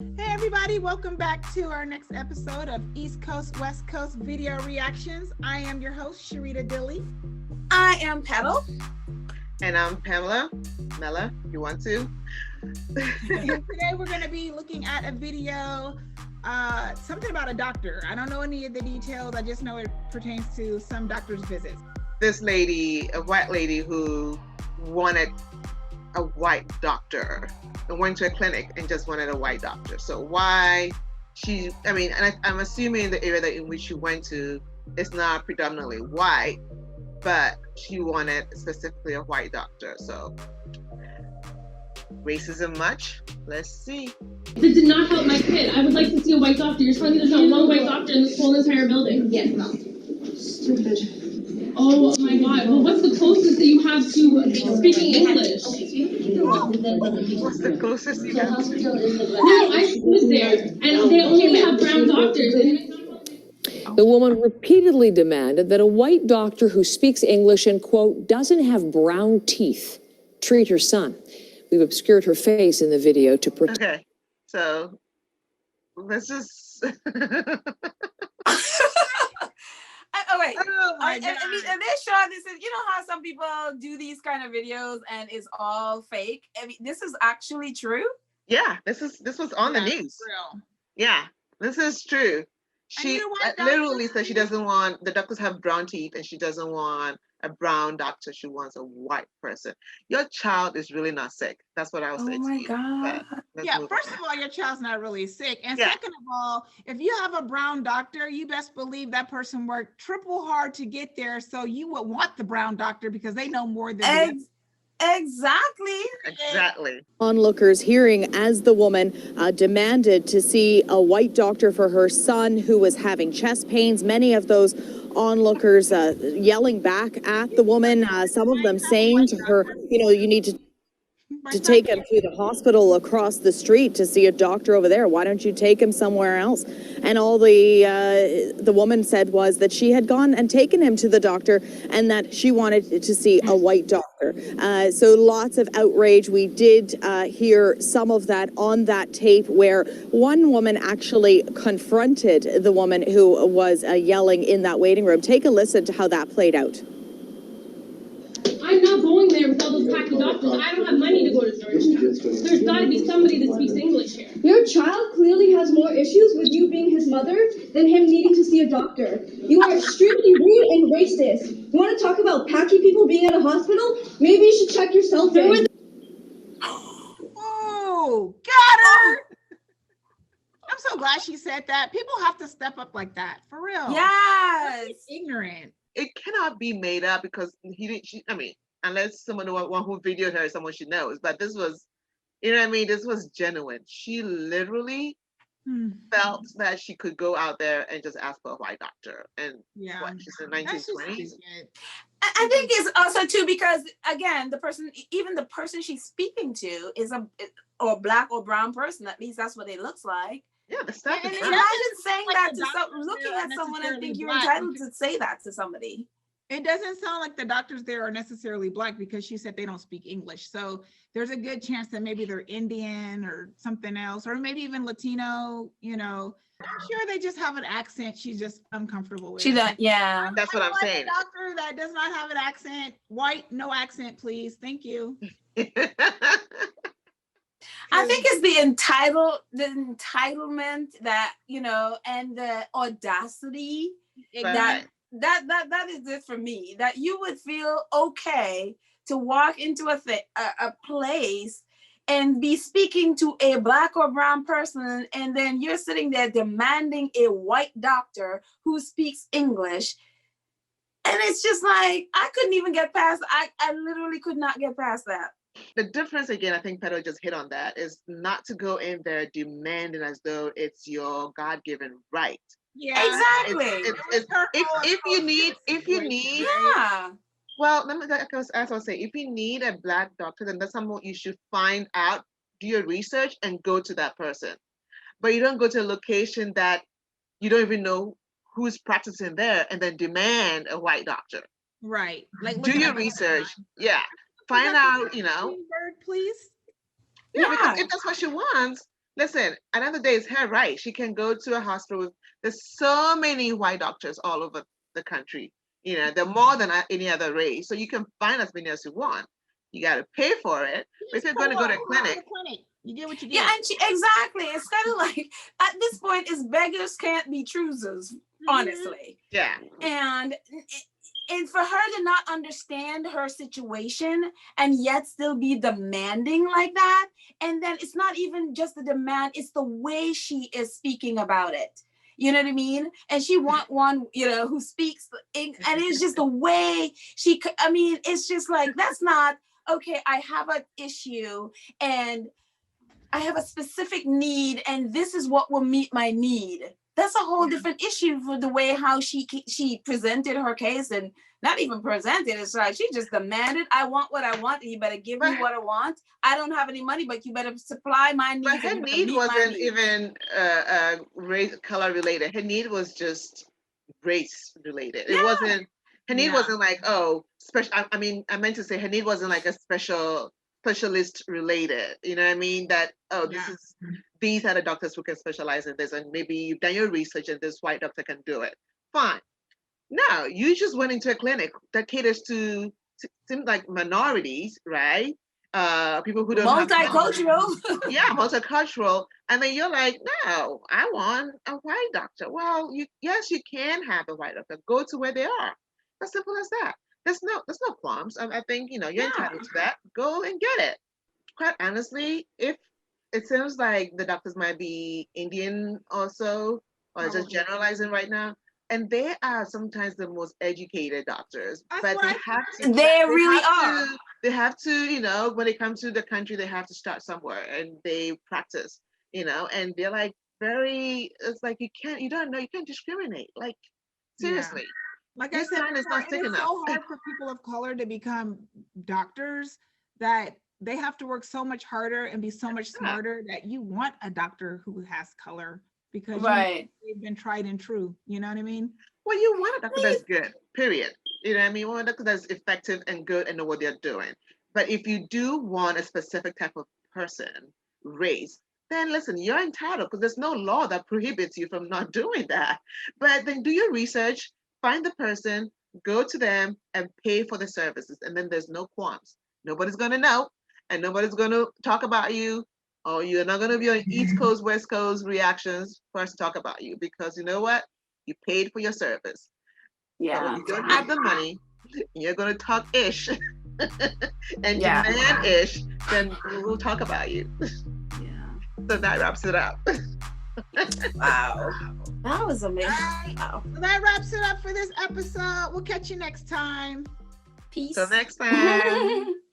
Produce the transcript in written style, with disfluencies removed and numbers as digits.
Hey everybody, welcome back to our next episode of East Coast, West Coast Video Reactions. I am your host, Sharita Dilly. I am Petal. And I'm Pamela. Mela, you want to? Today we're going to be looking at a video, something about a doctor. I don't know any of the details. I just know it pertains to some doctor's visits. This lady, a white lady who wanted a white doctor and went to a clinic and just wanted a white doctor. So why I'm assuming the area in which she went to is not predominantly white, but she wanted specifically a white doctor. So racism much? Let's see. This did not help my kid. I would like to see a white doctor. You're telling me there's not one white doctor in this whole entire building? Yes, no. Stupid. Oh my god. Well, what's the closest that you have to speaking English? What's the closest you have? No, I was there, and they only have brown doctors. The woman repeatedly demanded that a white doctor who speaks English and, quote, doesn't have brown teeth treat her son. We've obscured her face in the video to protect. Okay, so let's just. Wait. Oh my And God. they're showing this. You know how some people do these kind of videos and it's all fake. I mean, this is actually true. Yeah, this was on the news. Real. Yeah, this is true. She you know what, literally doctor? said she doesn't want, the doctors have brown teeth and she doesn't want a brown doctor. She wants a white person. Your child is really not sick. That's what I would say Oh to my you. God. Let's Yeah, move first on. of all, your child's not really sick. And Yeah. second of all, if you have a brown doctor, you best believe that person worked triple hard to get there. So you would want the brown doctor because they know more than the Exactly. Exactly. Onlookers hearing as the woman demanded to see a white doctor for her son who was having chest pains. Many of those onlookers yelling back at the woman, some of them saying to her, you know, you need to take him to the hospital across the street to see a doctor over there. Why don't you take him somewhere else? And all the woman said was that she had gone and taken him to the doctor and that she wanted to see a white doctor. So lots of outrage. We did hear some of that on that tape where one woman actually confronted the woman who was yelling in that waiting room. Take a listen to how that played out. I'm not going there with all those packy doctors. I don't have money to go to Georgetown. There's got to be somebody that speaks English here. Your child clearly has more issues with you being his mother than him needing to see a doctor. You are extremely rude and racist. You want to talk about packy people being at a hospital? Maybe you should check yourself in. Oh, got her. I'm so glad she said that. People have to step up like that, for real. Yes. It's ignorant. It cannot be made up because unless someone the one who videoed her, someone she knows. But this was, you know what I mean? This was genuine. She literally felt that she could go out there and just ask for a white doctor. And Yeah. what, she's in That's just 1920s? stupid. I think it's also too because again, even the person she's speaking to is or black or brown person. At least that's what it looks like. Yeah, the stuff And is it brown. Imagine saying like that the to doctors looking there at are someone and think necessarily you're black entitled because- to say that to somebody. It doesn't sound like the doctors there are necessarily black because she said they don't speak English. So there's a good chance that maybe they're Indian or something else, or maybe even Latino, you know. I'm sure they just have an accent she's just uncomfortable with. Yeah. That's what I'm like saying. A doctor that does not have an accent. White, no accent, please. Thank you. I think it's the entitlement that, you know, and the audacity that is it for me, that you would feel okay to walk into a place and be speaking to a black or brown person, and then you're sitting there demanding a white doctor who speaks English. And it's just like, I couldn't even get past, I literally could not get past that. The difference, again, I think Pedro just hit on that, is not to go in there demanding as though it's your God-given right. Yeah, Exactly. If you need, Yeah. well, as I was saying, if you need a black doctor, then that's someone you should find out, do your research, and go to that person. But you don't go to a location that you don't even know who's practicing there and then demand a white doctor. Right. Like, Do your research. Yeah. Find out, you know. Bird, please. Yeah, because if that's what she wants, listen, another day is her right. She can go to a hospital with, there's so many white doctors all over the country. They're more than any other race. So you can find as many as you want. You got to pay for it. But if you're going to go to a clinic, you get what you get. Yeah, and exactly. It's kind of like at this point, it's beggars can't be choosers, honestly. Yeah. And for her to not understand her situation and yet still be demanding like that, and then it's not even just the demand, it's the way she is speaking about it. You know what I mean? And she want one, who speaks, and it's just the way it's just like, that's not, okay, I have an issue and I have a specific need and this is what will meet my need. That's a whole different issue for the way how she presented her case, and not even presented. It's like she just demanded, I want what I want, and you better give me what I want. I don't have any money, but you better supply my needs. But her need wasn't even race color related. Her need was just race related. It wasn't. Her need wasn't like, oh, special. I meant to say her need wasn't like a specialist related. You know what I mean? That these are the doctors who can specialize in this, and maybe you've done your research and this white doctor can do it. Fine. No, you just went into a clinic that caters to seems like minorities, right? People who don't multicultural. Multicultural. And then you're like, no, I want a white doctor. Well, yes, you can have a white doctor. Go to where they are. As simple as that. There's no qualms. I think you're entitled to that. Go and get it. Quite honestly, if it seems like the doctors might be Indian also, or just generalizing right now. And they are sometimes the most educated doctors, but they have to. They really are. They have to, when it comes to the country, they have to start somewhere, and they practice, and they're like it's like you can't discriminate. Like seriously. Yeah. Like I said, it's so hard for people of color to become doctors that they have to work so much harder and be so much smarter that you want a doctor who has color. Because they've been tried and true. You know what I mean? Well, you want a doctor that's good, period. You know what I mean? You want a doctor that's effective and good and know what they're doing. But if you do want a specific type of person, race, then listen, you're entitled, because there's no law that prohibits you from not doing that. But then do your research, find the person, go to them and pay for the services. And then there's no qualms. Nobody's going to know, and nobody's going to talk about you. Oh, you're not going to be on East Coast, West Coast reactions for us to talk about you, because you know what? You paid for your service. Yeah. So you don't have the money, and you're going to talk ish and demand ish, then we'll talk about you. Yeah. So that wraps it up. Wow. That was amazing. Wow. So that wraps it up for this episode. We'll catch you next time. Peace. Till next time.